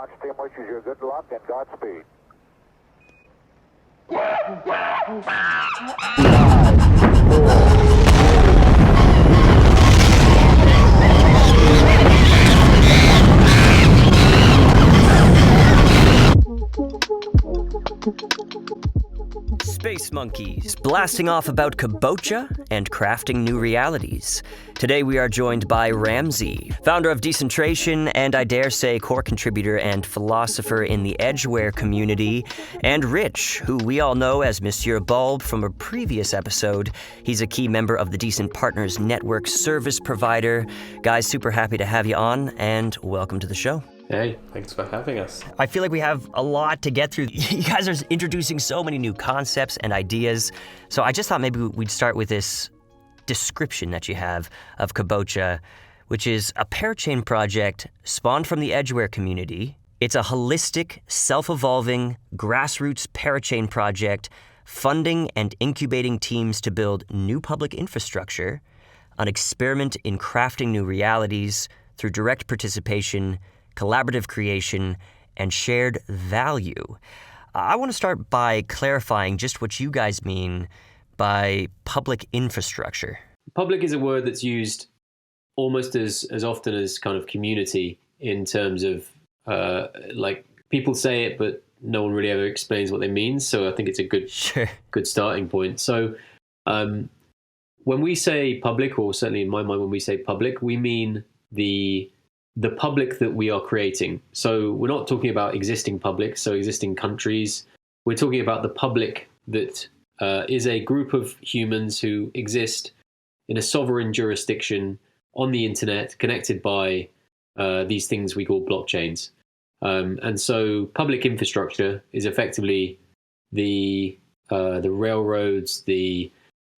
launch team wishes you good luck and Godspeed. Space monkeys, blasting off about Kabocha and crafting new realities. Today we are joined by Ramsey, founder of Decentrated and I dare say core contributor and philosopher in the Edgware community, and Rich, who we all know as Monsieur Bulb from a previous episode. He's a key member of the Decent Partners Network service provider. Guys, super happy to have you on, and welcome to the show. Hey, thanks for having us. I feel like we have a lot to get through. You guys are introducing so many new concepts and ideas. So I just thought maybe we'd start with this description that you have of Kabocha, which is a parachain project spawned from the Edgware community. It's a holistic, self-evolving, grassroots parachain project funding and incubating teams to build new public infrastructure, an experiment in crafting new realities through direct participation, collaborative creation, and shared value. I want to start by clarifying just what you guys mean by public infrastructure. Public is a word that's used almost as often as kind of community in terms of like people say it, but no one really ever explains what they mean. So I think it's a good starting point. So when we say public, or certainly in my mind when we say public, we mean the public that we are creating. So we're not talking about existing public, so existing countries. We're talking about the public that is a group of humans who exist in a sovereign jurisdiction on the internet, connected by these things we call blockchains. And so public infrastructure is effectively the railroads, the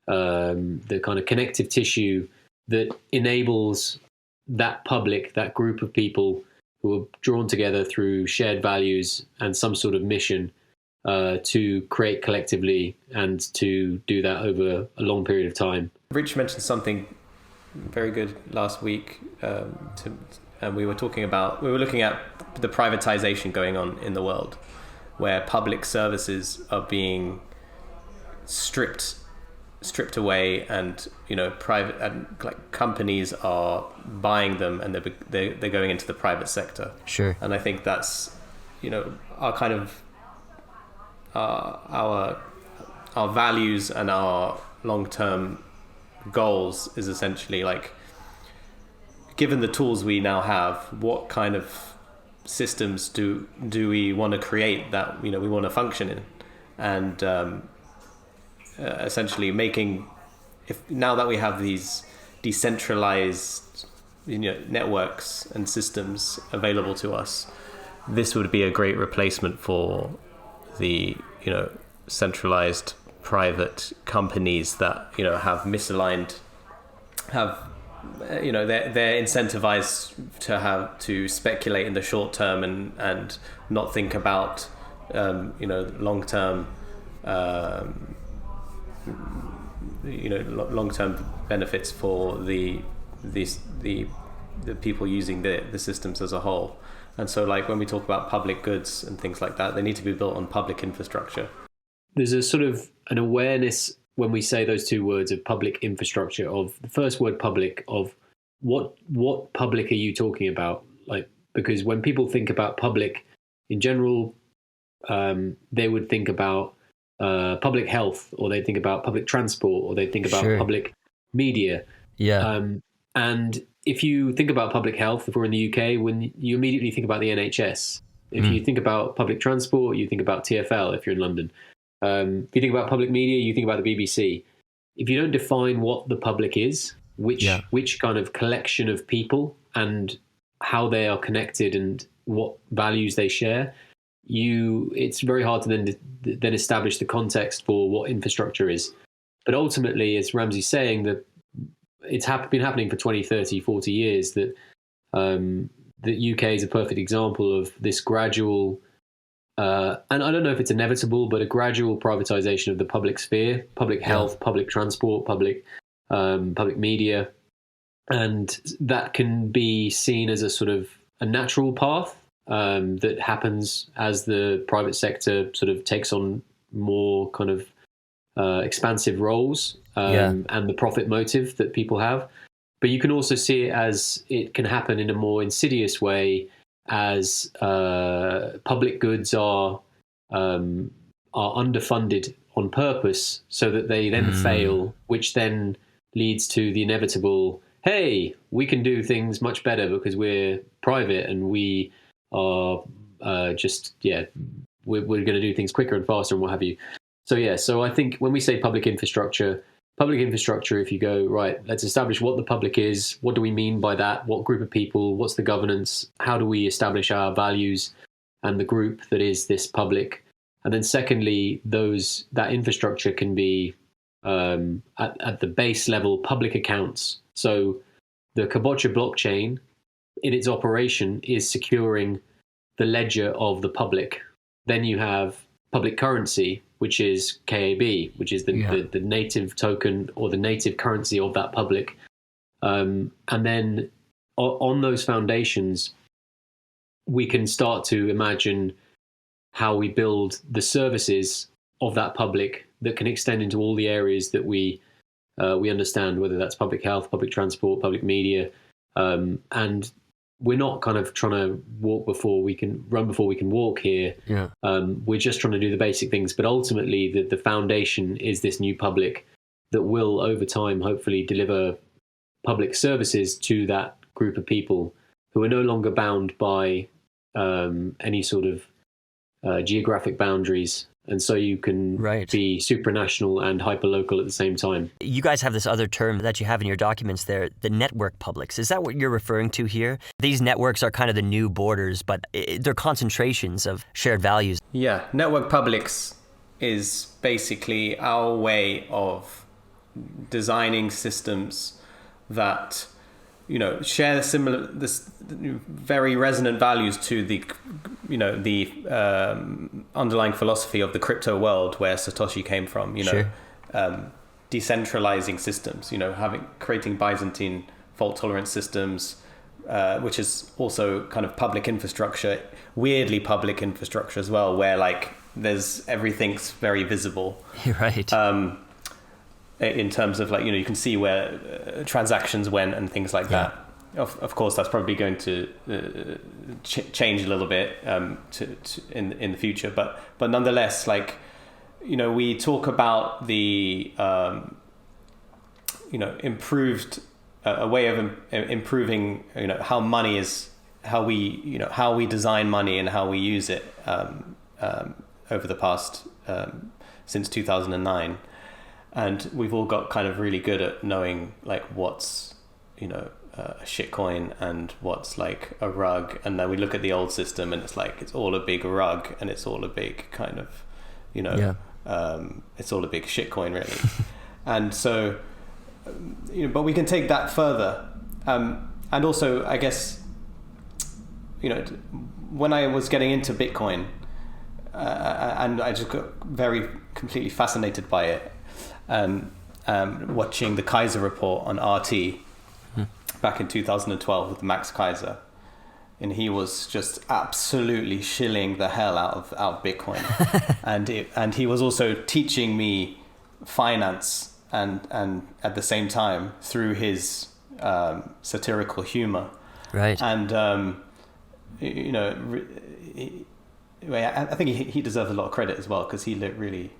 kind of connective tissue that enables that public, that group of people who are drawn together through shared values and some sort of mission to create collectively and to do that over a long period of time. Rich mentioned something very good last week, and we were looking at the privatization going on in the world, where public services are being stripped away, and private and like companies are buying them, and they're going into the private sector. Sure. And I think that's our kind of our values and our long-term goals is essentially like, given the tools we now have, what kind of systems do we want to create that we want to function in, and essentially making, if now that we have these decentralized networks and systems available to us, this would be a great replacement for the centralized private companies that have misaligned, they're incentivized to speculate in the short term and not think about long term long-term benefits for the people using the systems as a whole. And so like when we talk about public goods and things like that, they need to be built on public infrastructure. There's a sort of an awareness when we say those two words of public infrastructure, of the first word public, of what public are you talking about? Like, because when people think about public in general, they would think about public health, or they think about public transport, or they think about public media. Yeah. And if you think about public health, if we're in the UK, when you immediately think about the NHS. If you think about public transport, you think about TfL if you're in London. If you think about public media, you think about the BBC. If you don't define what the public is, which kind of collection of people and how they are connected and what values they share, it's very hard to then establish the context for what infrastructure is. But ultimately, as Ramsey's saying, that it's been happening for 20, 30, 40 years, that the UK is a perfect example of this gradual, and I don't know if it's inevitable, but a gradual privatization of the public sphere, public health, public transport, public media. And that can be seen as a sort of a natural path that happens as the private sector sort of takes on more kind of expansive roles, and the profit motive that people have. But you can also see it as it can happen in a more insidious way as public goods are underfunded on purpose so that they then fail, which then leads to the inevitable, hey, we can do things much better because we're private and we are we're going to do things quicker and faster and what have you. So I think when we say public infrastructure, if you go, right, let's establish what the public is, what do we mean by that, what group of people, what's the governance, how do we establish our values and the group that is this public. And then secondly, that infrastructure can be at the base level public accounts. So the Kabocha blockchain in its operation is securing the ledger of the public. Then you have public currency, which is KAB, which is the native token or the native currency of that public. And then on those foundations, we can start to imagine how we build the services of that public that can extend into all the areas that we understand, whether that's public health, public transport, public media. And we're not kind of trying to run before we can walk here. Yeah. We're just trying to do the basic things. But ultimately, the foundation is this new public that will, over time, hopefully deliver public services to that group of people who are no longer bound by any sort of geographic boundaries. And so you can be supranational and hyperlocal at the same time. You guys have this other term that you have in your documents there, the network publics. Is that what you're referring to here? These networks are kind of the new borders, but they're concentrations of shared values. Yeah, network publics is basically our way of designing systems that, share this very resonant values to the underlying philosophy of the crypto world where Satoshi came from. Decentralizing systems. Creating Byzantine fault tolerant systems, which is also kind of public infrastructure, weirdly public infrastructure as well, where there's everything's very visible. Right. In terms of you can see where transactions went and things like that. Of course, that's probably going to change a little bit in the future. But nonetheless, we talk about the improved a way of improving how money is, how we design money and how we use it over the past since 2009. And we've all got kind of really good at knowing what's a shitcoin and what's a rug, and then we look at the old system and it's all a big rug and it's all a big kind of it's all a big shitcoin really. And so but we can take that further, and also I guess when I was getting into Bitcoin and I just got completely fascinated by it. Watching the Kaiser report on RT back in 2012 with Max Kaiser, and he was just absolutely shilling the hell out of Bitcoin, and he was also teaching me finance and at the same time through his satirical humor, right? And I think he deserves a lot of credit as well because he really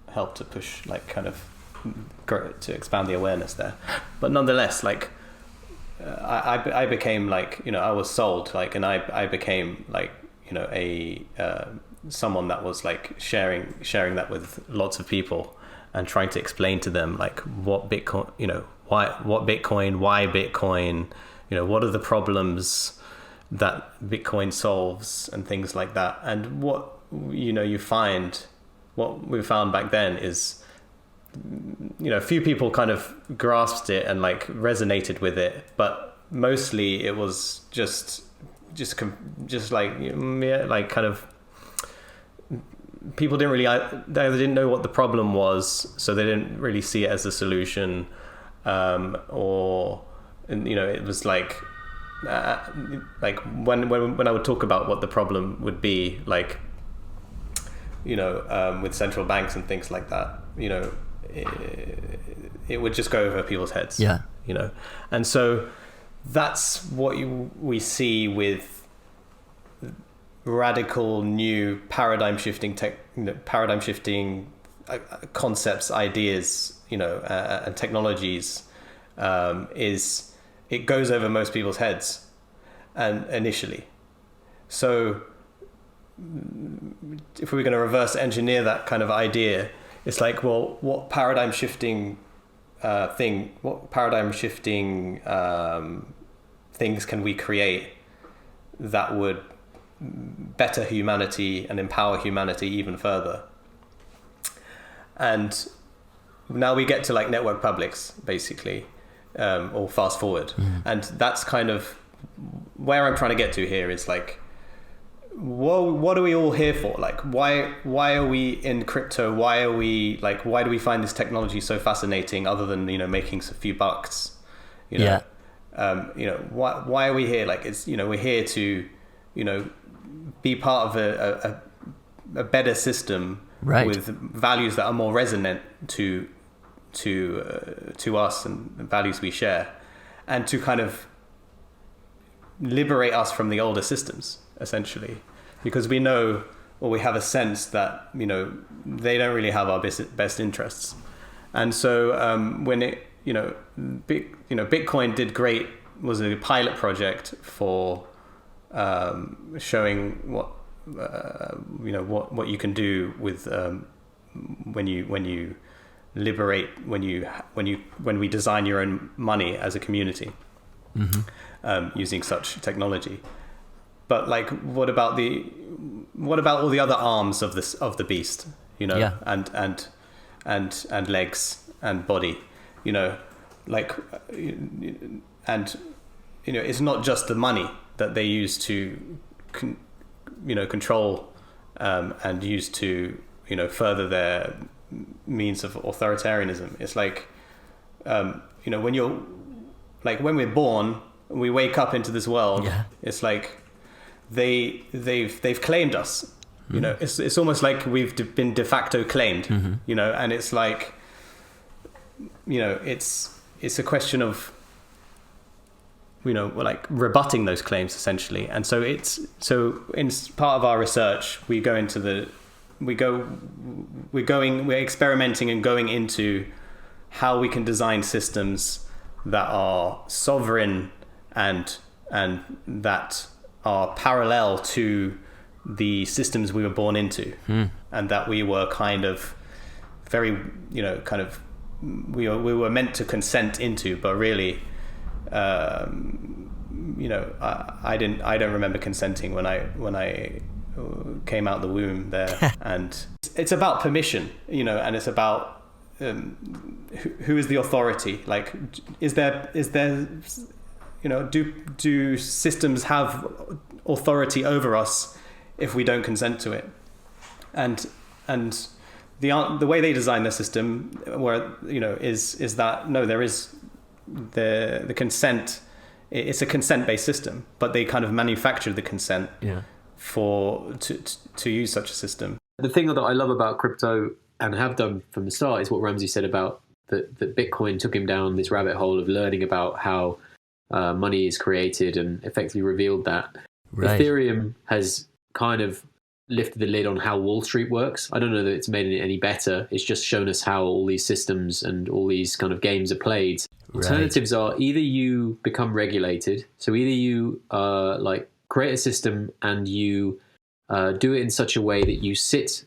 helped to push to expand the awareness there. But nonetheless, I became I was sold and I became a someone that was sharing that with lots of people and trying to explain to them what Bitcoin, why Bitcoin, what are the problems that Bitcoin solves and things like that. And what what we found back then is, a few people kind of grasped it and resonated with it, but mostly it was just kind of people didn't really, they didn't know what the problem was, so they didn't really see it as a solution, or it was like when I would talk about what the problem would be, like, with central banks and things like that, it would just go over people's heads. Yeah. And so that's what we see with radical new paradigm shifting concepts, ideas, and technologies, is it goes over most people's heads, and initially. So if we were going to reverse engineer that kind of idea, it's like, well, what paradigm shifting things can we create that would better humanity and empower humanity even further? And now we get to like network publics, basically, or fast forward. And that's kind of where I'm trying to get to here, is like, what are we all here for? Like, why are we in crypto? Why do we find this technology so fascinating, other than, making a few bucks, why are we here? Like, it's, we're here to, be part of a better system, right, with values that are more resonant to us and values we share, and to kind of liberate us from the older systems, essentially, because we know, or we have a sense that, they don't really have our best interests. And so when it, Bitcoin did great, was a pilot project for showing what you can do with when you liberate, when we design your own money as a community, using such technology. But like, what about all the other arms of the beast, and legs and body, it's not just the money that they use to control and use to further their means of authoritarianism. It's like, when we're born, we wake up into this world. It's like they've claimed us. It's almost like we've been de facto claimed. And it's like, it's a question of like rebutting those claims, essentially. And so in part of our research, we're experimenting and going into how we can design systems that are sovereign and that are parallel to the systems we were born into, and that we were kind of very, we were meant to consent into, but really, I don't remember consenting when I came out the womb there. And it's about permission, and it's about who is the authority? Like, is there do systems have authority over us if we don't consent to it? And the way they design the system, where is that no, there is the consent. It's a consent-based system, but they kind of manufacture the consent to use such a system. The thing that I love about crypto, and have done from the start, is what Ramsey said about that Bitcoin took him down this rabbit hole of learning about how money is created, and effectively revealed that. Right. Ethereum has kind of lifted the lid on how Wall Street works. I don't know that it's made it any better. It's just shown us how all these systems and all these kind of games are played. Right. Alternatives are either you become regulated, so either you create a system and you do it in such a way that you sit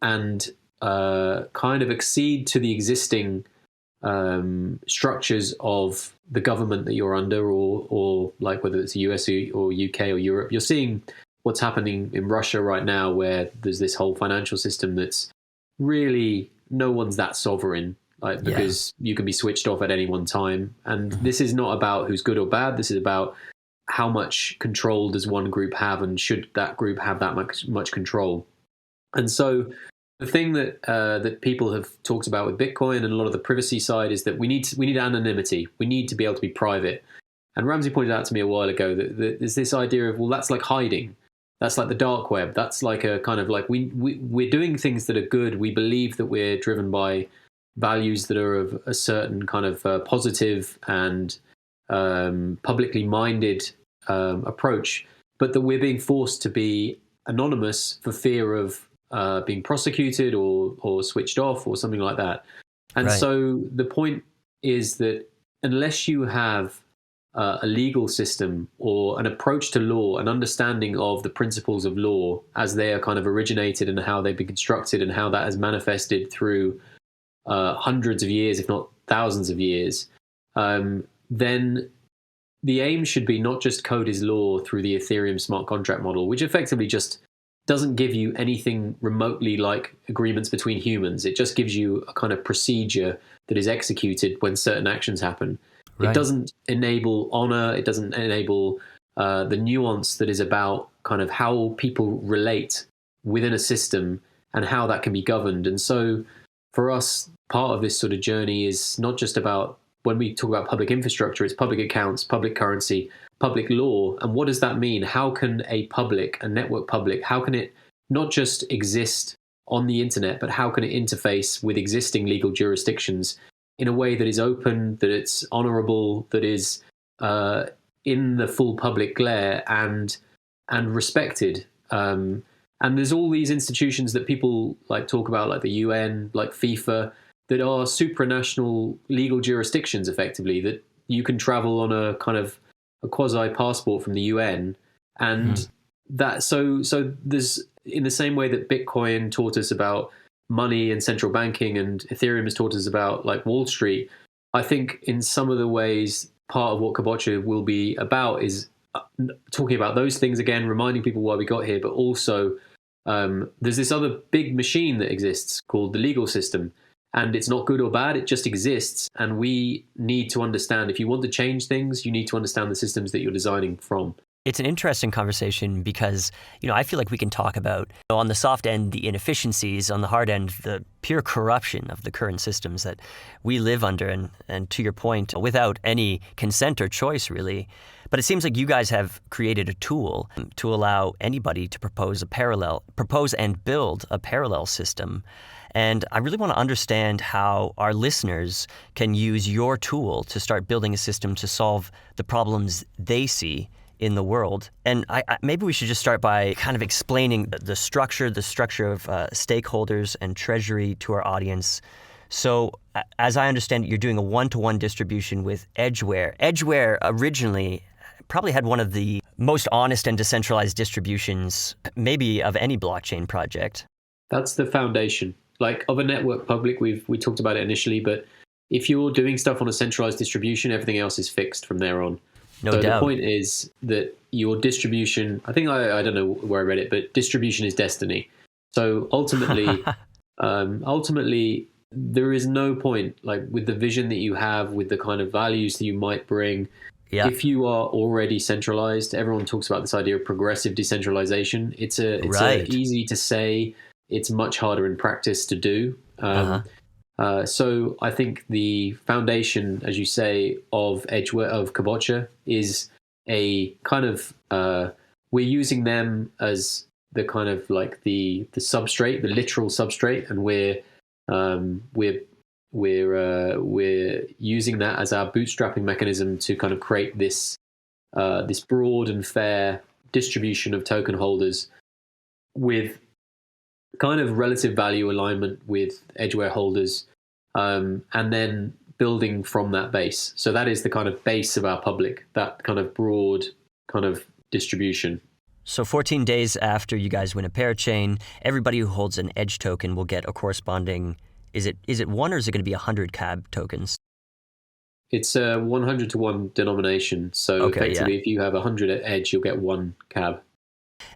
and kind of accede to the existing structures of the government that you're under, or like whether it's the US or UK or Europe. You're seeing what's happening in Russia right now, where there's this whole financial system that's really, no one's that sovereign, because you can be switched off at any one time. And this is not about who's good or bad. This is about how much control does one group have, and should that group have that much control. And so the thing that people have talked about with Bitcoin and a lot of the privacy side is that we need anonymity. We need to be able to be private. And Ramsey pointed out to me a while ago that there's this idea of, well, that's like hiding. That's like the dark web. That's like a kind of like we're doing things that are good. We believe that we're driven by values that are of a certain kind of positive and publicly minded approach, but that we're being forced to be anonymous for fear of being prosecuted or switched off or something like that. And so the point is that unless you have a legal system or an approach to law, an understanding of the principles of law as they are kind of originated and how they've been constructed and how that has manifested through hundreds of years, if not thousands of years, then the aim should be not just code is law through the Ethereum smart contract model, which effectively just doesn't give you anything remotely like agreements between humans. It just gives you a kind of procedure that is executed when certain actions happen. Right. It doesn't enable honor. It doesn't enable the nuance that is about kind of how people relate within a system and how that can be governed. And so for us, part of this sort of journey is not just about, when we talk about public infrastructure, it's public accounts, public currency, public law. And what does that mean? How can a network public, how can it not just exist on the internet, but how can it interface with existing legal jurisdictions in a way that is open, that it's honorable, that is in the full public glare and respected? And there's all these institutions that people like talk about, like the UN, like FIFA, that are supranational legal jurisdictions, effectively, that you can travel on a kind of a quasi passport from the UN. And that, so there's, in the same way that Bitcoin taught us about money and central banking and Ethereum has taught us about like Wall Street, I think in some of the ways, part of what Kabocha will be about is talking about those things again, reminding people why we got here, but also there's this other big machine that exists called the legal system. And it's not good or bad, it just exists. And we need to understand, if you want to change things, you need to understand the systems that you're designing from. It's an interesting conversation because, I feel like we can talk about, on the soft end, the inefficiencies, on the hard end, the pure corruption of the current systems that we live under. And to your point, without any consent or choice, really. But it seems like you guys have created a tool to allow anybody to propose and build a parallel system. And I really want to understand how our listeners can use your tool to start building a system to solve the problems they see in the world. And maybe we should just start by kind of explaining the structure of stakeholders and Treasury to our audience. So as I understand it, you're doing a one-to-one distribution with Edgware. Edgware originally probably had one of the most honest and decentralized distributions, maybe of any blockchain project. That's the foundation. Like of a network public, we talked about it initially, but if you're doing stuff on a centralized distribution, everything else is fixed from there on. No so doubt. The point is that your distribution, I think I don't know where I read it, but distribution is destiny. So ultimately, there is no point, like with the vision that you have, with the kind of values that you might bring. Yeah. If you are already centralized, everyone talks about this idea of progressive decentralization. It's easy to say. It's much harder in practice to do. So I think the foundation, as you say, of Edgware, of Kabocha, is a kind of we're using them as the kind of like the substrate, the literal substrate, and we're using that as our bootstrapping mechanism to kind of create this broad and fair distribution of token holders with kind of relative value alignment with Edgware holders, and then building from that base. So that is the kind of base of our public, that kind of broad kind of distribution. So 14 days after you guys win a Parachain, everybody who holds an Edge token will get a corresponding, is it one or is it going to be 100 CAB tokens? It's a 100 to 1 denomination. So effectively, if you have 100 at Edge, you'll get 1 CAB.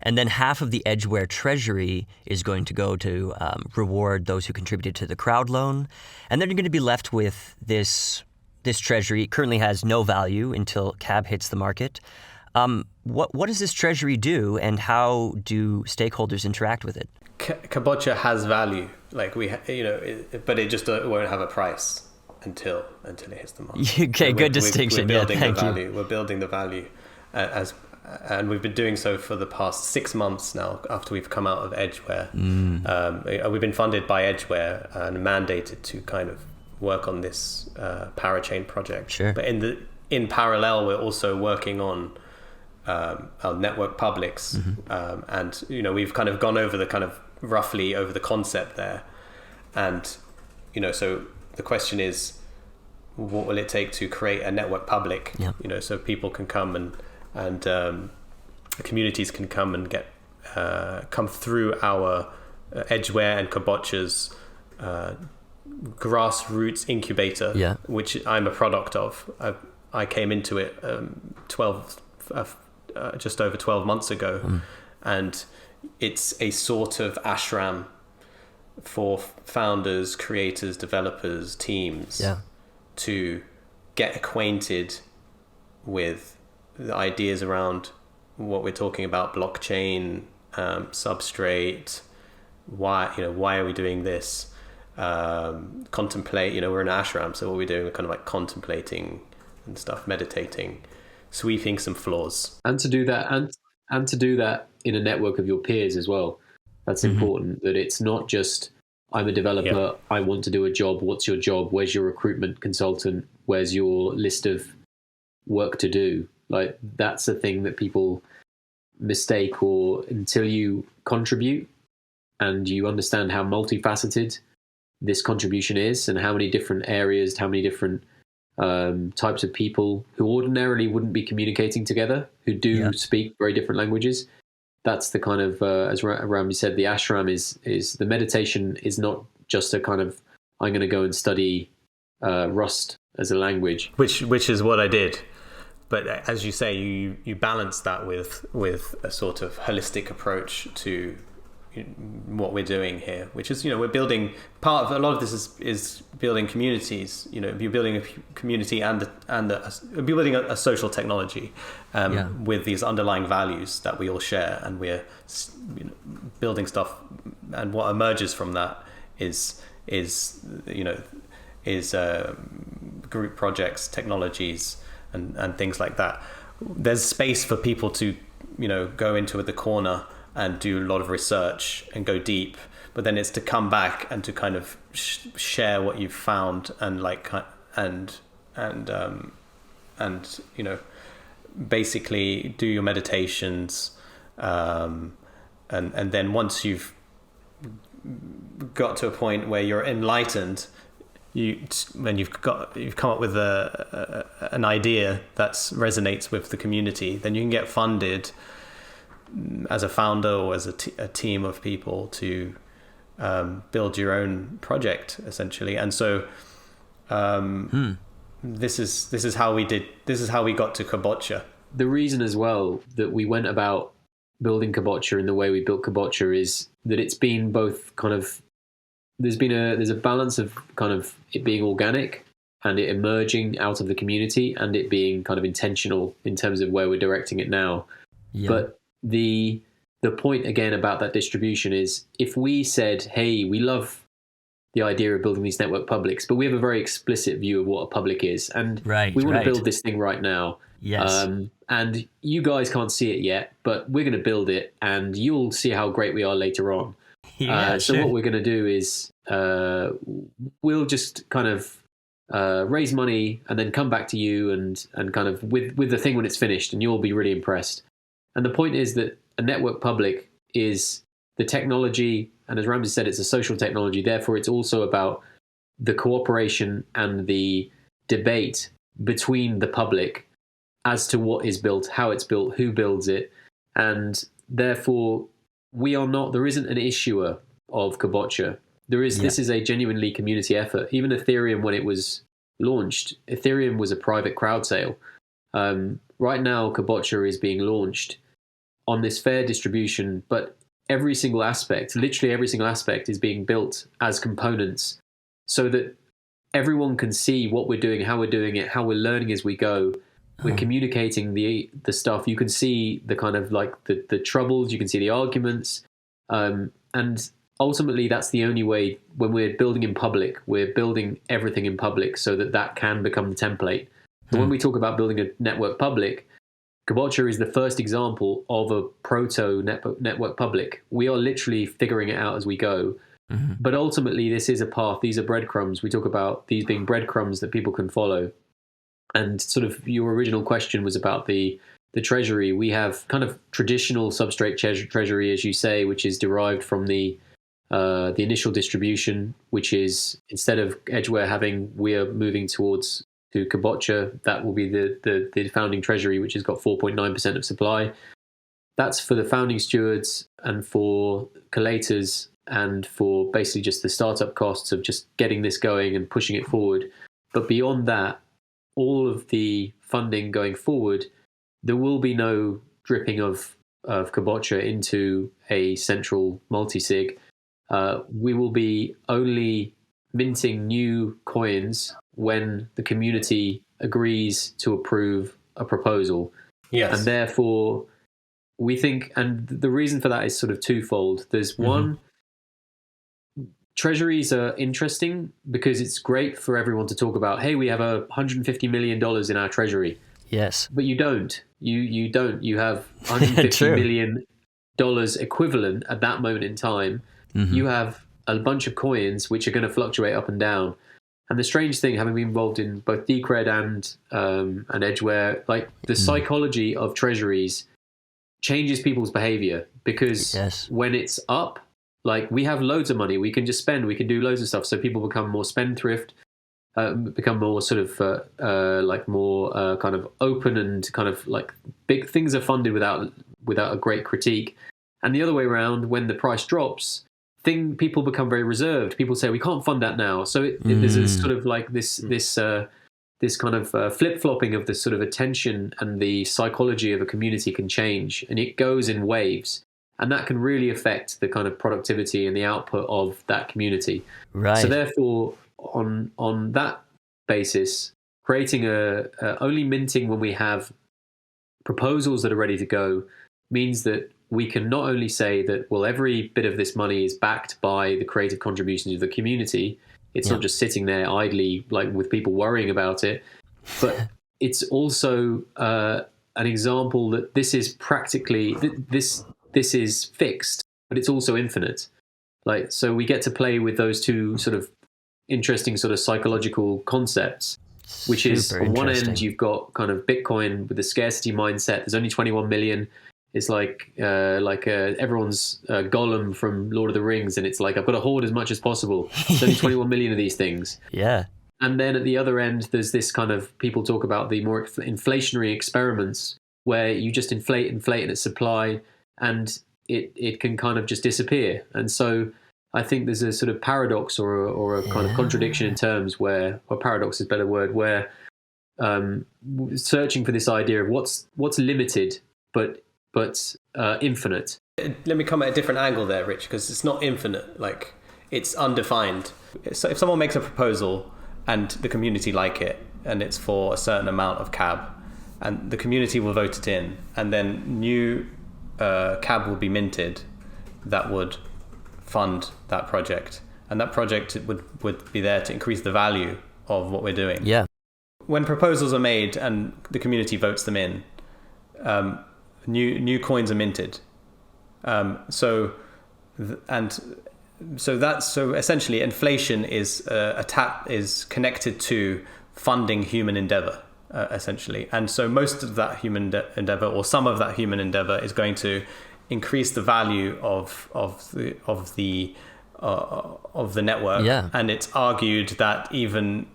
And then half of the Edgware Treasury is going to go to reward those who contributed to the Crowdloan. And then you're going to be left with this Treasury. It currently has no value until CAB hits the market. What does this Treasury do, and how do stakeholders interact with it? Kabocha has value, like but it just won't have a price. until it hits the market. Okay, good distinction. We're building thank the you. value. We're building the value and we've been doing so for the past 6 months now. After we've come out of Edgeware, we've been funded by Edgeware and mandated to kind of work on this Parachain project. Sure. But in parallel, we're also working on our network Publics, and we've kind of gone over the kind of roughly over the concept there, and so the question is, what will it take to create a network Public? Yeah. So people can come and communities can come and get come through our Edgware and Kabocha's grassroots incubator, which I'm a product of. I came into it just over 12 months ago, and it's a sort of ashram for founders, creators, developers, teams to get acquainted with the ideas around what we're talking about: blockchain, substrate. Why are we doing this? Contemplate. We're in an ashram, so what we're doing, we're kind of like contemplating and stuff, meditating, sweeping some floors, and to do that, and to do that in a network of your peers as well. That's important. That it's not just, I'm a developer, I want to do a job. What's your job? Where's your recruitment consultant? Where's your list of work to do? Like, that's a thing that people mistake, or until you contribute and you understand how multifaceted this contribution is and how many different areas, how many different types of people who ordinarily wouldn't be communicating together, who do speak very different languages. That's the kind of, as Ramsey said, the ashram is the meditation is not just a kind of, I'm going to go and study Rust as a language. Which is what I did. But as you say, you balance that with a sort of holistic approach to what we're doing here, which is, we're building, part of a lot of this is building communities. You're building a community and you're building a social technology with these underlying values that we all share, and we're building stuff. And what emerges from that is group projects, technologies, and things like that. There's space for people to go into the corner and do a lot of research and go deep, but then it's to come back and to kind of share what you've found and basically do your meditations, and then once you've got to a point where you're enlightened, when you've come up with an idea that resonates with the community, then you can get funded as a founder or as a team of people to build your own project, essentially. And so this is how we got to Kabocha. The reason as well that we went about building Kabocha in the way we built Kabocha is that it's been both kind of, there's a balance of kind of it being organic and it emerging out of the community, and it being kind of intentional in terms of where we're directing it now. But the point again about that distribution is, if we said, hey, we love the idea of building these network publics, but we have a very explicit view of what a public is, and we want to build this thing right now. And you guys can't see it yet, but we're going to build it, and you'll see how great we are later on. So what we're going to do is we'll just kind of raise money and then come back to you and kind of with the thing when it's finished, and you'll be really impressed. And the point is that a network public is the technology, and as Ramsey said, it's a social technology. Therefore, it's also about the cooperation and the debate between the public as to what is built, how it's built, who builds it. And therefore, there isn't an issuer of Kabocha. This is a genuinely community effort. Even Ethereum, when it was launched, Ethereum was a private crowd sale. Right now, Kabocha is being launched on this fair distribution, but every single aspect, literally every single aspect, is being built as components so that everyone can see what we're doing, how we're doing it, how we're learning as we go. We're communicating the stuff. You can see the kind of like the troubles, you can see the arguments. And ultimately that's the only way. When we're building in public, we're building everything in public so that can become the template. So when we talk about building a network public, Kabocha is the first example of a proto network public. We are literally figuring it out as we go. But ultimately, this is a path. These are breadcrumbs. We talk about these being breadcrumbs that people can follow. And sort of your original question was about the treasury. We have kind of traditional substrate treasury, as you say, which is derived from the initial distribution, which is instead of Edgware we are moving to Kabocha. That will be the founding treasury, which has got 4.9% of supply. That's for the founding stewards and for collators and for basically just the startup costs of just getting this going and pushing it forward. But beyond that, all of the funding going forward, there will be no dripping of Kabocha into a central multi-sig. We will be only minting new coins when the community agrees to approve a proposal. Yes. And therefore, we think, and the reason for that is sort of twofold. There's one, treasuries are interesting because it's great for everyone to talk about, hey, we have $150 million in our treasury. Yes. But you don't. You don't. You have $150 million equivalent at that moment in time. You have a bunch of coins which are going to fluctuate up and down. And the strange thing, having been involved in both Decred and Edgware, like the psychology of treasuries changes people's behavior because when it's up, like we have loads of money, we can just spend, we can do loads of stuff. So people become more spendthrift, become more sort of more kind of open and kind of like big things are funded without a great critique. And the other way around, when the price drops, people become very reserved. People say we can't fund that now. So there's a sort of like this kind of flip-flopping of the sort of attention, and the psychology of a community can change, and it goes in waves, and that can really affect the kind of productivity and the output of that community. Right. So therefore, on that basis, creating only minting when we have proposals that are ready to go means that we can not only say that, well, every bit of this money is backed by the creative contributions of the community. It's not just sitting there idly, like with people worrying about it, but it's also an example that this is practically, this is fixed, but it's also infinite. Like, so we get to play with those two sort of interesting sort of psychological concepts, which is on one end, you've got kind of Bitcoin with the scarcity mindset. There's only 21 million. It's like everyone's Gollum from Lord of the Rings, and it's like, I've got to hoard as much as possible. There's only 21 million of these things. Yeah. And then at the other end, there's this kind of, people talk about the more inflationary experiments where you just inflate in its supply, and it can kind of just disappear. And so I think there's a sort of paradox or a kind of contradiction in terms or paradox is a better word, where searching for this idea of what's limited but infinite. Let me come at a different angle there, Rich, because it's not infinite, like it's undefined. So if someone makes a proposal and the community like it, and it's for a certain amount of CAB, and the community will vote it in, and then new CAB will be minted that would fund that project, and that project would be there to increase the value of what we're doing. Yeah. When proposals are made and the community votes them in, new coins are minted. So essentially inflation is connected to funding human endeavor, essentially. And so most of that human endeavor, or some of that human endeavor, is going to increase the value of the network. Yeah. And it's argued that even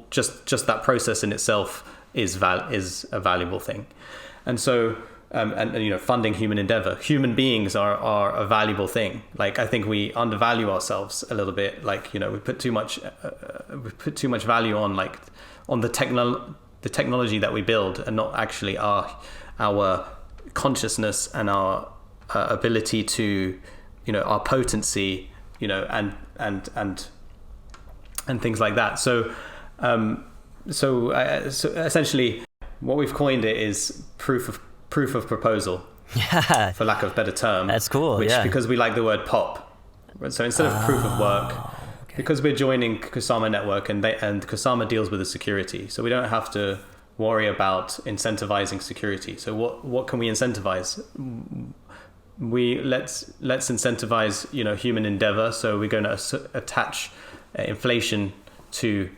just that process in itself is a valuable thing. And so, funding human endeavor, human beings are a valuable thing. Like, I think we undervalue ourselves a little bit. Like, we put too much value on the technology that we build, and not actually our consciousness and our ability to, our potency, and things like that. So essentially, what we've coined it is proof of proposal, for lack of a better term. That's cool. Because we like the word pop. So instead of proof of work, because we're joining Kusama network and Kusama deals with the security, so we don't have to worry about incentivizing security. So what can we incentivize? Let's incentivize human endeavor. So we're going to attach inflation to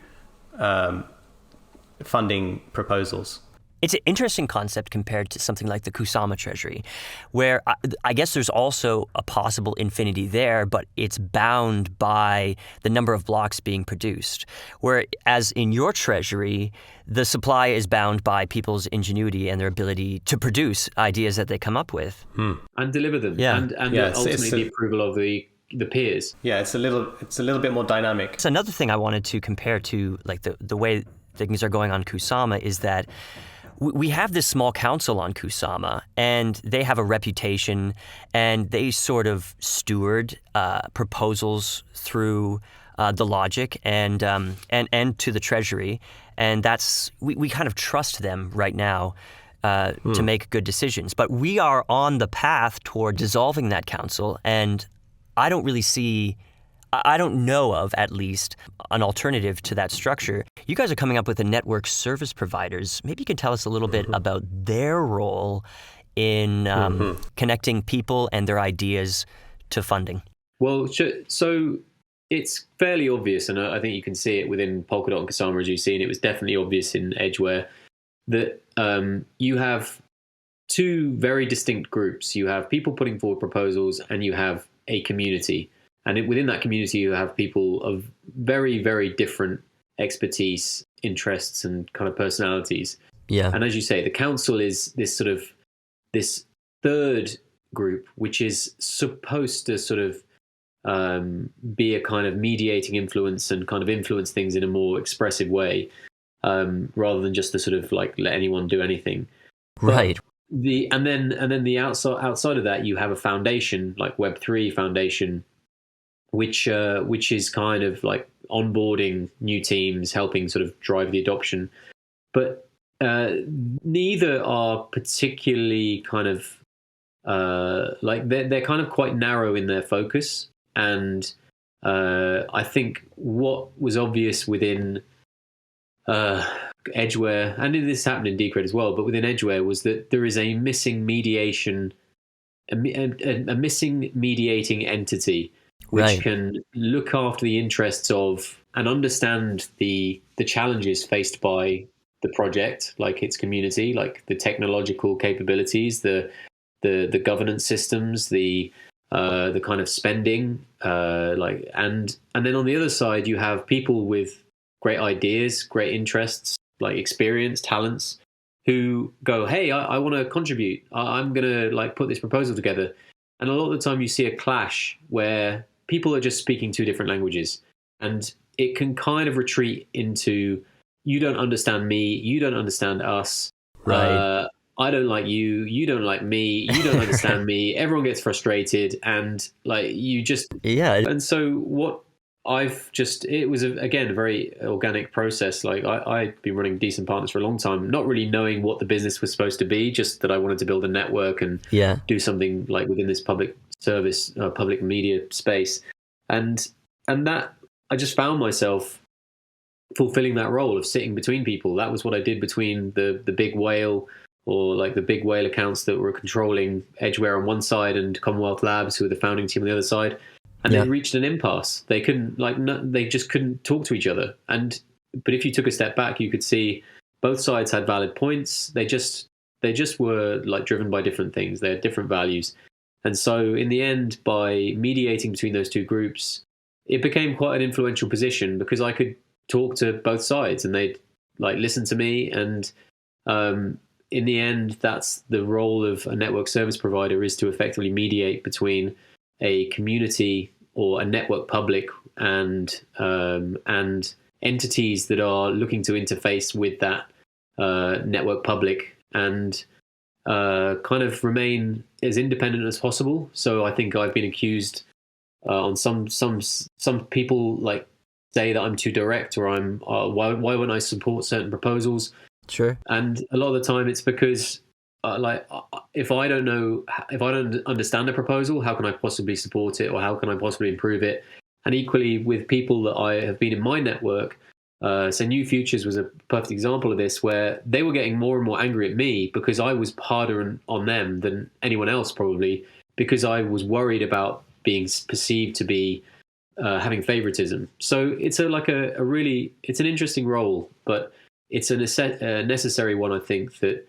funding proposals. It's an interesting concept compared to something like the Kusama Treasury, where I guess there's also a possible infinity there, but it's bound by the number of blocks being produced. Whereas in your Treasury, the supply is bound by people's ingenuity and their ability to produce ideas that they come up with. And deliver them. Yeah. And ultimately the approval of the peers. Yeah, it's a little bit more dynamic. So another thing I wanted to compare to like the way things are going on Kusama is that we have this small council on Kusama, and they have a reputation, and they sort of steward proposals through the logic and to the Treasury, and we kind of trust them right now to make good decisions. But we are on the path toward dissolving that council, and I don't know of, at least, an alternative to that structure. You guys are coming up with the network service providers. Maybe you can tell us a little bit about their role in connecting people and their ideas to funding. Well, so it's fairly obvious, and I think you can see it within Polkadot and Kusama, as you've seen. It was definitely obvious in Edgeware that you have two very distinct groups. You have people putting forward proposals, and you have a community. And within that community, you have people of very, very different expertise, interests, and kind of personalities. Yeah. And as you say, the council is this third group, which is supposed to sort of be a kind of mediating influence and kind of influence things in a more expressive way, rather than just to sort of like let anyone do anything. Right. And then the outside of that, you have a foundation like Web3 Foundation, which is kind of like onboarding new teams, helping sort of drive the adoption. But neither are particularly kind of like they're kind of quite narrow in their focus. And I think what was obvious within Edgeware, and this happened in Decred as well, but within Edgeware was that there is a missing mediation, a missing mediating entity which can look after the interests of and understand the challenges faced by the project, like its community, like the technological capabilities, the governance systems, the kind of spending, and then on the other side you have people with great ideas, great interests, like experience, talents, who go, hey, I want to contribute. I'm going to like put this proposal together. And a lot of the time you see a clash where people are just speaking two different languages, and it can kind of retreat into, you don't understand me, you don't understand us. Right. I don't like you, you don't like me, you don't understand me. Everyone gets frustrated, and like you just And so what it was again a very organic process. Like I'd been running Decent Partners for a long time, not really knowing what the business was supposed to be, just that I wanted to build a network and do something like within this public service, public media space, and that I just found myself fulfilling that role of sitting between people. That was what I did between the big whale, or like the big whale accounts that were controlling Edgeware on one side and Commonwealth Labs, who were the founding team on the other side. And they reached an impasse. They couldn't, they just couldn't talk to each other. But if you took a step back, you could see both sides had valid points. They just were like driven by different things. They had different values. And so in the end, by mediating between those two groups, it became quite an influential position, because I could talk to both sides and they'd like listen to me. And in the end, that's the role of a network service provider, is to effectively mediate between a community or a network public and entities that are looking to interface with that network public, and kind of remain as independent as possible. So I think I've been accused on some people like say that I'm too direct, or I'm why wouldn't I support certain proposals? Sure. And a lot of the time it's because if I don't know, if I don't understand a proposal, how can I possibly support it, or how can I possibly improve it? And equally with people that I have been in my network, so New Futures was a perfect example of this, where they were getting more and more angry at me because I was harder on them than anyone else probably, because I was worried about being perceived to be having favoritism. So it's it's an interesting role, but it's a necessary one. I think that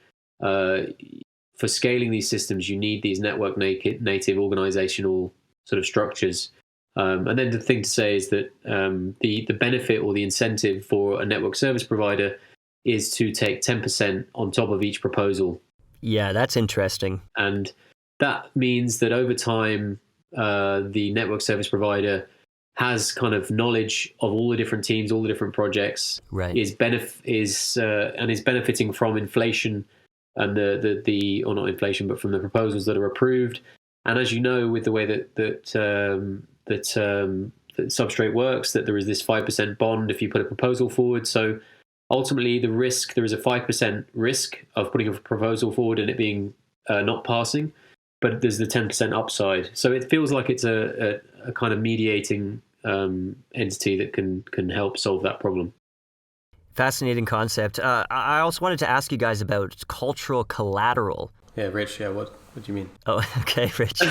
for scaling these systems, you need these network native organizational sort of structures. And then the thing to say is that the benefit or the incentive for a network service provider is to take 10% on top of each proposal. Yeah, that's interesting. And that means that over time, the network service provider has kind of knowledge of all the different teams, all the different projects, right? Is benefiting from inflation and or not inflation, but from the proposals that are approved. And as you know, with the way that Substrate works, that there is this 5% bond if you put a proposal forward. So ultimately, there is a 5% risk of putting a proposal forward and it being not passing, but there's the 10% upside. So it feels like it's a kind of mediating entity that can help solve that problem. Fascinating concept. I also wanted to ask you guys about cultural collateral. Yeah, Rich. Yeah, what do you mean? Oh, okay, Rich.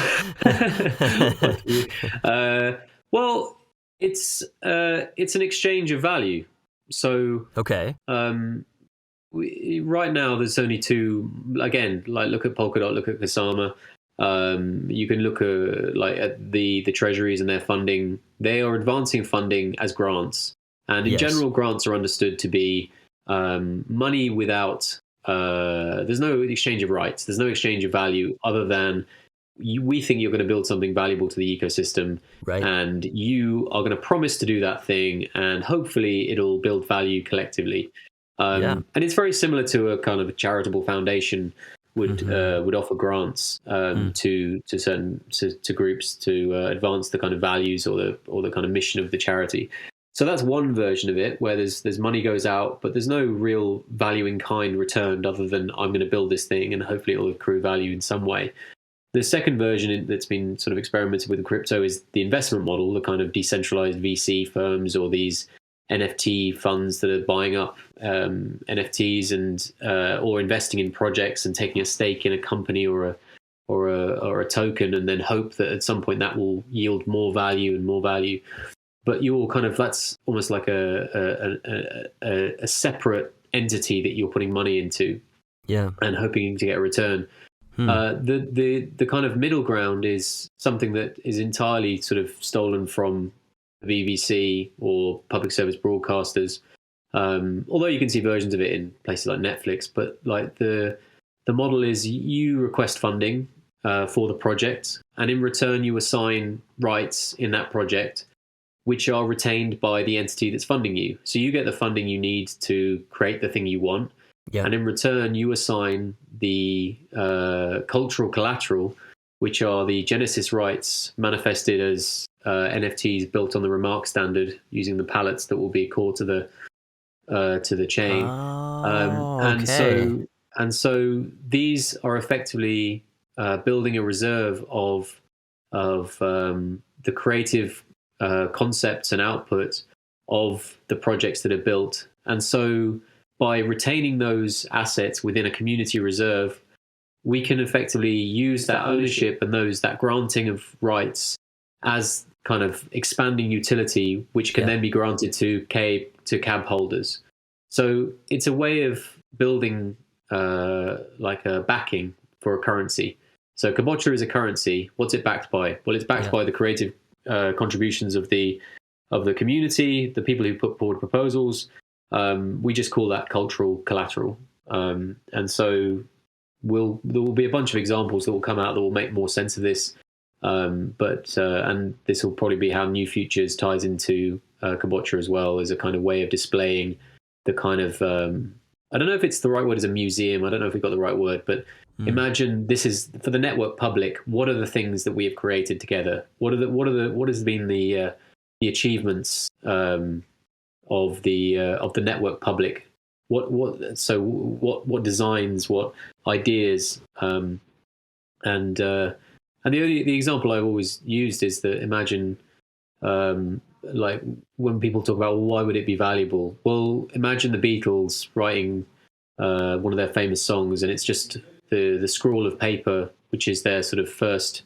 Well, it's an exchange of value. So okay. Right now, there's only two. Again, like look at Polkadot, look at Kusama. You can look at the treasuries and their funding. They are advancing funding as grants, and in general, grants are understood to be money without. There's no exchange of rights. There's no exchange of value other than we think you're going to build something valuable to the ecosystem, right? And you are going to promise to do that thing, and hopefully it'll build value collectively. And it's very similar to a kind of a charitable foundation would offer grants to groups to advance the kind of values or the kind of mission of the charity. So that's one version of it where there's money goes out, but there's no real value in kind returned other than I'm going to build this thing and hopefully it'll accrue value in some way. The second version that's been sort of experimented with in crypto is the investment model, the kind of decentralized VC firms or these NFT funds that are buying up NFTs and or investing in projects and taking a stake in a company or a token, and then hope that at some point that will yield more value and more value. But that's almost like a separate entity that you're putting money into, and hoping to get a return. The kind of middle ground is something that is entirely sort of stolen from the BBC or public service broadcasters. Although you can see versions of it in places like Netflix, but like the model is you request funding for the project, and in return you assign rights in that project, which are retained by the entity that's funding you. So you get the funding you need to create the thing you want. Yeah. And in return, you assign the cultural collateral, which are the Genesis rights manifested as NFTs built on the remark standard using the palettes that will be core to the chain. And so these are effectively building a reserve of the creative concepts and output of the projects that are built. And so by retaining those assets within a community reserve, we can effectively use that ownership and that granting of rights as kind of expanding utility, which can then be granted to cab holders. So it's a way of building like a backing for a currency. So Kabocha is a currency. What's it backed by? Well, it's backed by the creative contributions of the community, the people who put forward proposals. We just call that cultural collateral. And so there will be a bunch of examples that will come out that will make more sense of this. And this will probably be how New Futures ties into Kabocha as well, as a kind of way of displaying the kind of I don't know if it's the right word as a museum. I don't know if we've got the right word, but imagine this is for the network public. What are the things that we have created together? What has been the achievements of the network public? what designs, what ideas, and the example I've always used is that imagine, like when people talk about, well, why would it be valuable? Well, imagine the Beatles writing one of their famous songs, and it's just the scrawl of paper, which is their sort of first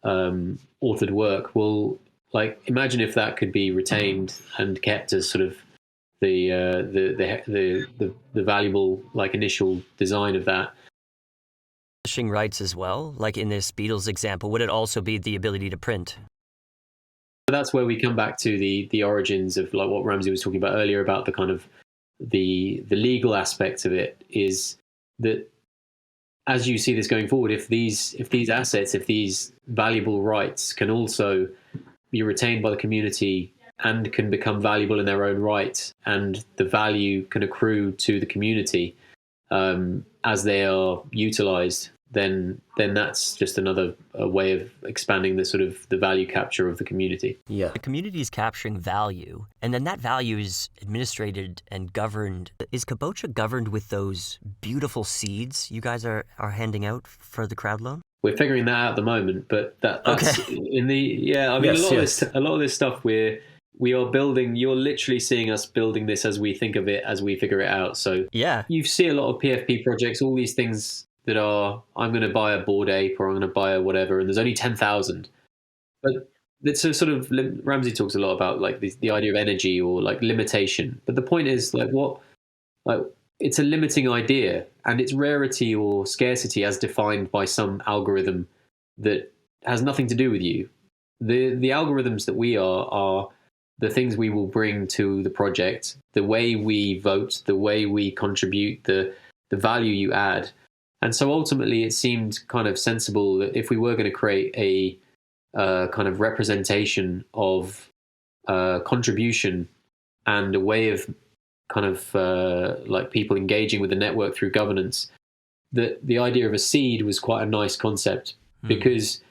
authored work. Well, like imagine if that could be retained and kept as sort of the valuable like initial design of that. Publishing rights as well, like in this Beatles example, would it also be the ability to print? That's where we come back to the origins of like what Ramsey was talking about earlier about the kind of the legal aspects of it, is that as you see this going forward, if these assets, if these valuable rights can also be retained by the community and can become valuable in their own right, and the value can accrue to the community as they are utilized, then that's just another way of expanding the sort of the value capture of the community. Yeah. The community is capturing value, and then that value is administrated and governed. Is Kabocha governed with those beautiful seeds you guys are handing out for the crowd loan? We're figuring that out at the moment, but that's okay. A lot of this stuff we are building. You're literally seeing us building this as we think of it, as we figure it out. So yeah, you see a lot of PFP projects, all these things that are, I'm going to buy a Bored Ape or I'm going to buy a whatever, and there's only 10,000. But it's a sort of, Ramsey talks a lot about like the idea of energy or like limitation. But the point is like it's a limiting idea, and it's rarity or scarcity as defined by some algorithm that has nothing to do with you. The algorithms that we are the things we will bring to the project, the way we vote, the way we contribute, the value you add. And so ultimately it seemed kind of sensible that if we were going to create a kind of representation of contribution and a way of kind of like people engaging with the network through governance, that the idea of a seed was quite a nice concept, because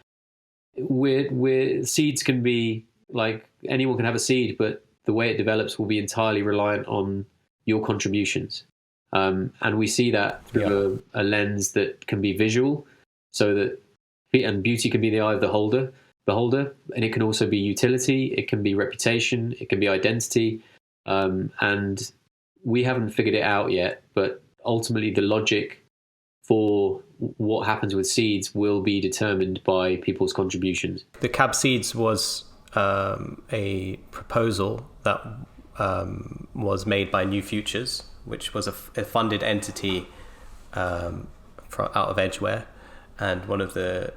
seeds can be like anyone can have a seed, but the way it develops will be entirely reliant on your contributions. And we see that through a lens that can be visual, so that, and beauty can be the eye of the beholder, and it can also be utility, it can be reputation, it can be identity, and we haven't figured it out yet, but ultimately the logic for what happens with seeds will be determined by people's contributions. The Cab Seeds was a proposal that was made by New Futures, which was a funded entity out of Edgware, and one of the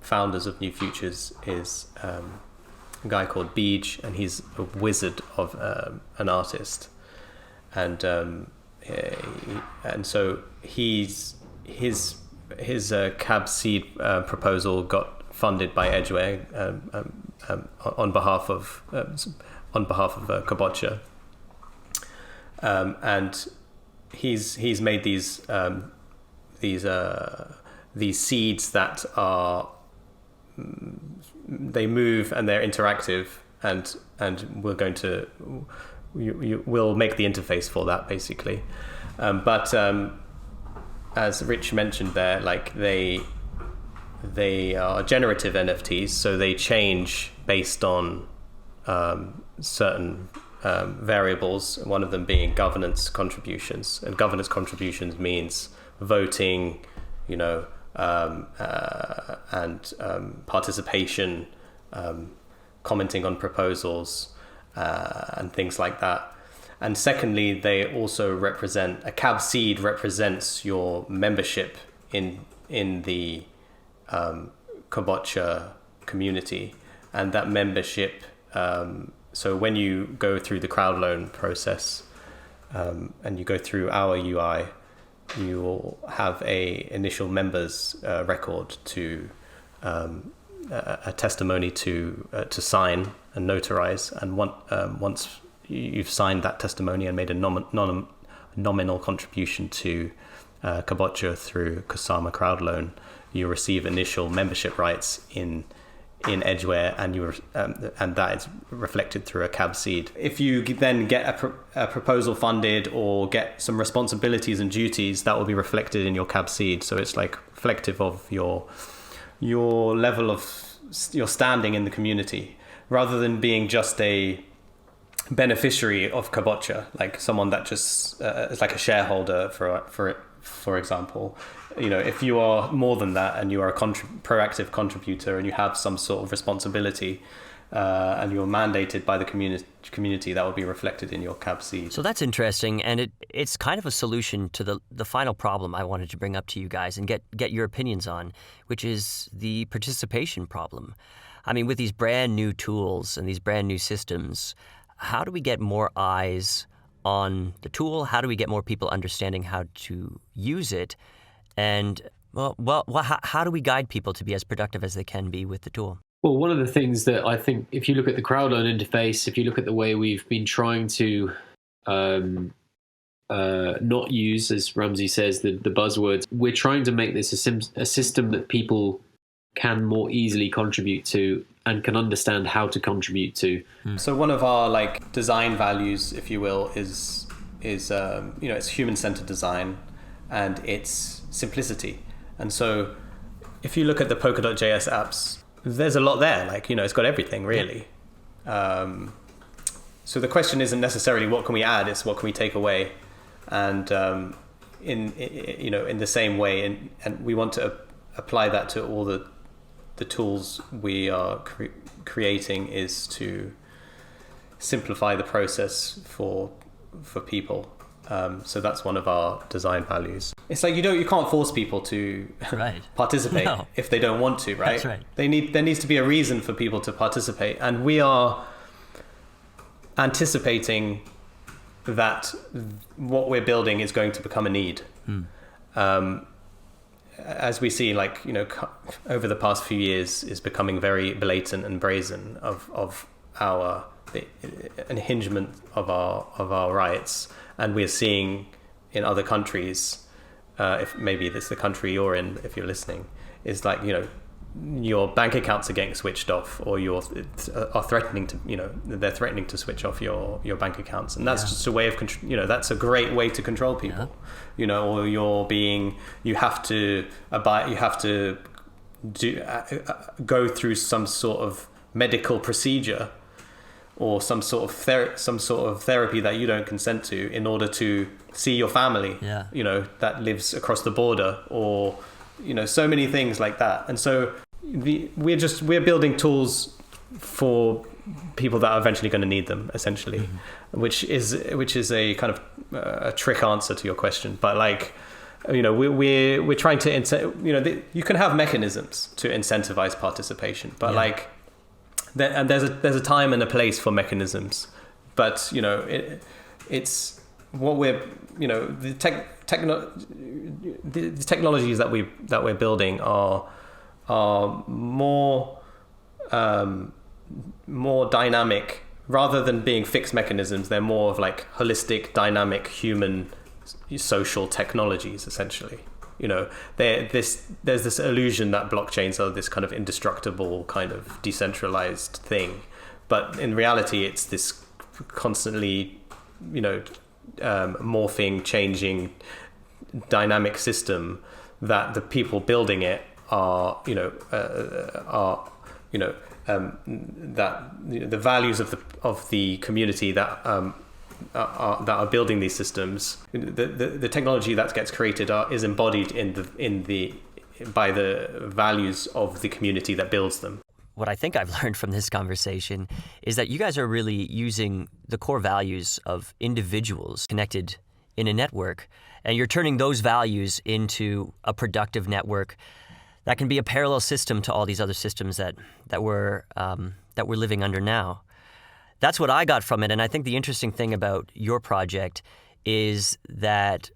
founders of New Futures is a guy called Beej, and he's a wizard of an artist, and so his Cab Seed proposal got funded by Edgware on behalf of Kabocha. And he's made these seeds that are, they move and they're interactive, and we're going to we'll make the interface for that basically. But as Rich mentioned there, like they are generative NFTs, so they change based on certain variables, one of them being governance contributions. And governance contributions means voting, and participation, commenting on proposals, and things like that. And secondly, they also represent, a Cab Seed represents your membership in the Kabocha community, and that membership, so when you go through the Crowdloan process, and you go through our UI, you will have a initial members record to a testimony to sign and notarize, and once you've signed that testimony and made a nominal contribution to Kabocha through Kusama Crowdloan, you receive initial membership rights in in Edgware, and that is reflected through a cab seed. If you then get a proposal funded or get some responsibilities and duties, that will be reflected in your cab seed. So it's like reflective of your level of your standing in the community, rather than being just a beneficiary of Kabocha, like someone that just is like a shareholder for example. If you are more than that and you are a proactive contributor and you have some sort of responsibility and you're mandated by the community, that will be reflected in your cab seed. So that's interesting, and it's kind of a solution to the final problem I wanted to bring up to you guys and get your opinions on, which is the participation problem. I mean, with these brand new tools and these brand new systems, how do we get more eyes on the tool? How do we get more people understanding how to use it? And how do we guide people to be as productive as they can be with the tool? Well, one of the things that I think, if you look at the Crowdloan interface, if you look at the way we've been trying to not use, as Ramsey says, the buzzwords, we're trying to make this a system that people can more easily contribute to and can understand how to contribute to. So one of our design values, if you will, is it's human-centered design and it's simplicity. And so if you look at the Polkadot.js apps, there's a lot there. It's got everything really. So the question isn't necessarily what can we add, it's what can we take away. And in the same way, and we want to apply that to all the tools we are creating, is to simplify the process for people. So that's one of our design values. It's like you can't force people to participate if they don't want to, right? That's right. There needs to be a reason for people to participate, and we are anticipating that what we're building is going to become a need. As we see, over the past few years, is becoming very blatant and brazen of the impingement of our rights, and we're seeing in other countries, if maybe that's the country you're in, if you're listening, is your bank accounts are getting switched off, or are threatening to, they're threatening to switch off your bank accounts, and that's just a way of that's a great way to control people, or you have to go through some sort of medical procedure or some sort of therapy that you don't consent to in order to see your family, that lives across the border, or so many things like that. And so we're building tools for people that are eventually going to need them, essentially, which is a kind of a trick answer to your question. But we're trying to you can have mechanisms to incentivize participation, but and there's a time and a place for mechanisms. But it's what we're the technologies that we're building are more dynamic, rather than being fixed mechanisms. They're more of holistic, dynamic, human, social technologies, essentially. There's this illusion that blockchains are this kind of indestructible, kind of decentralized thing, but in reality, it's this constantly, morphing, changing, dynamic system that the people building it are that the values of the community that are building these systems, the technology that gets created is embodied by the values of the community that builds them. What I think I've learned from this conversation is that you guys are really using the core values of individuals connected in a network, and you're turning those values into a productive network that can be a parallel system to all these other systems that we're living under now. That's what I got from it, and I think the interesting thing about your project is that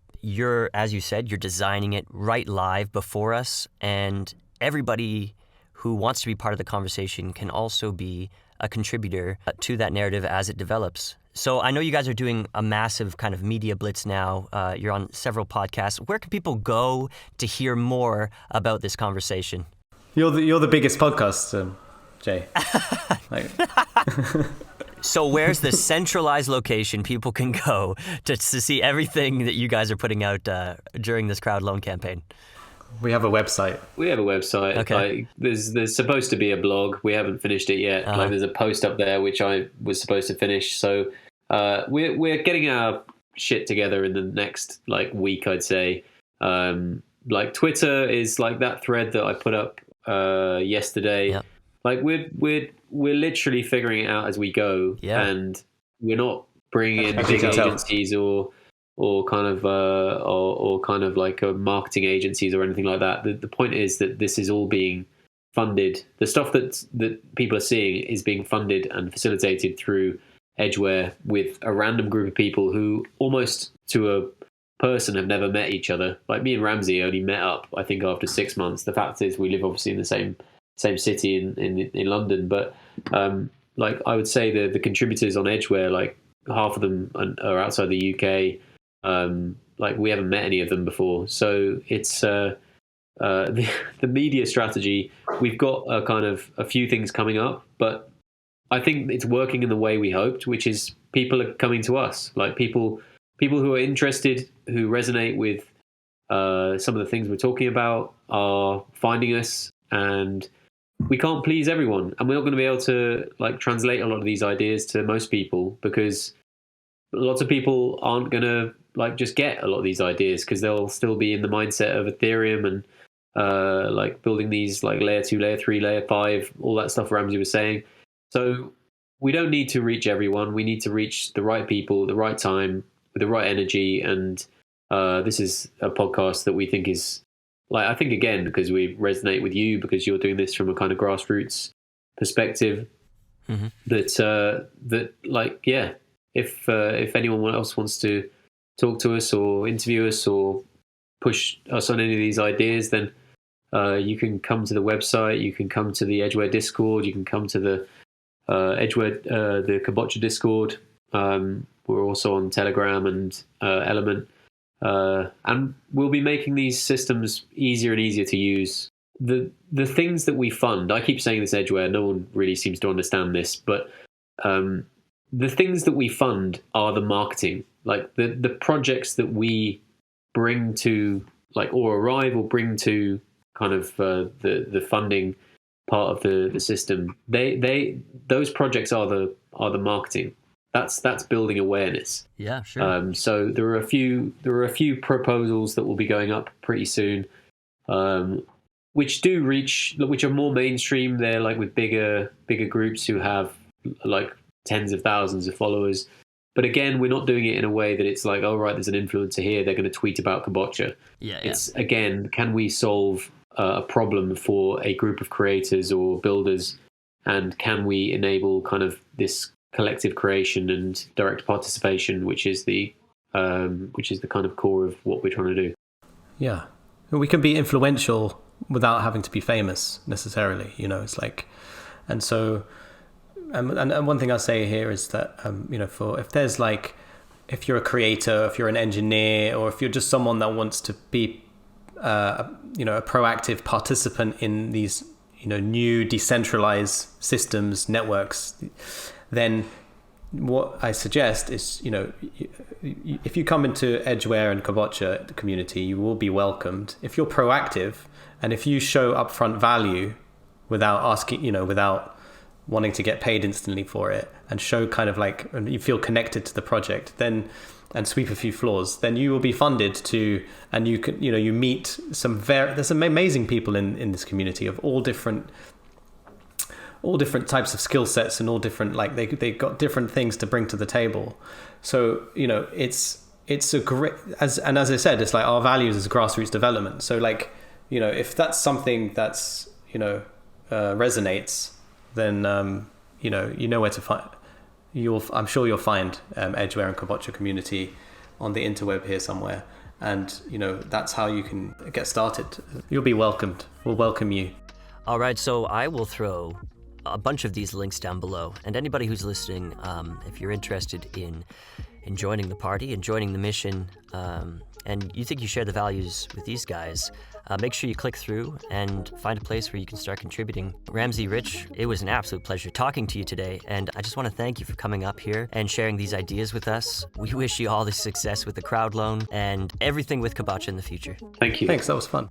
as you said, you're designing it right live before us, and everybody who wants to be part of the conversation can also be a contributor to that narrative as it develops. So I know you guys are doing a massive kind of media blitz now. You're on several podcasts. Where can people go to hear more about this conversation? You're the biggest podcast. Jay. Like, So where's the centralized location people can go to see everything that you guys are putting out during this crowd loan campaign? we have a website. We have a website. Okay. Like, there's supposed to be a blog. We haven't finished it yet. Like, there's a post up there which I was supposed to finish. So we're getting our shit together in the next week, I'd say. Like Twitter is like that thread that I put up yesterday. Yep. Like we're literally figuring it out as we go, and we're not bringing in big agencies or kind of like marketing agencies or anything like that. The point is that this is all being funded. The stuff that people are seeing is being funded and facilitated through Edgware with a random group of people who almost to a person have never met each other. Like me and Ramsey only met up, I think, after 6 months. The fact is we live obviously in the same city in London, but like I would say the contributors on Edgware, like half of them are outside the UK. Like we haven't met any of them before, so it's the media strategy. We've got a few things coming up, but I think it's working in the way we hoped, which is people are coming to us, like people who are interested, who resonate with some of the things we're talking about, are finding us. And we can't please everyone, and we're not going to be able to translate a lot of these ideas to most people, because lots of people aren't going to just get a lot of these ideas, because they'll still be in the mindset of Ethereum and building these layer 2, layer 3, layer 5, all that stuff Ramsey was saying. So we don't need to reach everyone. We need to reach the right people at the right time with the right energy. And this is a podcast that we think is, I think, again, because we resonate with you, because you're doing this from a kind of grassroots perspective, if anyone else wants to talk to us or interview us or push us on any of these ideas, then you can come to the website, you can come to the Edgware Discord, you can come to the Edgware, the Kabocha Discord. We're also on Telegram and Element. And we'll be making these systems easier and easier to use. The things that we fund, I keep saying this Edgware, no one really seems to understand this, but the things that we fund are the marketing, the projects that we bring to or arrive or bring to kind of the funding part of the system. Those projects are the marketing. That's building awareness. Yeah, sure. So there are a few proposals that will be going up pretty soon, which are more mainstream. They're with bigger groups who have tens of thousands of followers. But again, we're not doing it in a way that it's oh right, there's an influencer here, they're going to tweet about Kabocha. Yeah. It's again, can we solve a problem for a group of creators or builders, and can we enable kind of this collective creation and direct participation, which is the kind of core of what we're trying to do. Yeah, we can be influential without having to be famous necessarily. It's and so, and one thing I'll say here is that if there's if you're a creator, if you're an engineer, or if you're just someone that wants to be a proactive participant in these new decentralized systems, networks, then what I suggest is, if you come into Edgware and Kabocha community, you will be welcomed. If you're proactive and if you show upfront value without asking, without wanting to get paid instantly for it, and show kind of and you feel connected to the project, then and sweep a few floors, then you will be funded to, and you can, you meet there's some amazing people in this community of all different types of skill sets, and all different, they got different things to bring to the table. So, it's a great, as I said, it's our values is grassroots development. So if that's something that's, resonates, then, you know where to find, I'm sure you'll find Edgware and Kabocha community on the interweb here somewhere. And, that's how you can get started. You'll be welcomed. We'll welcome you. All right, so I will throw a bunch of these links down below, and anybody who's listening, if you're interested in joining the party and joining the mission, and you think you share the values with these guys, make sure you click through and find a place where you can start contributing. Ramsey, Rich, it was an absolute pleasure talking to you today, and I just want to thank you for coming up here and sharing these ideas with us. We wish you all the success with the Crowdloan and everything with Kabocha in the future. Thank you. Thanks, that was fun.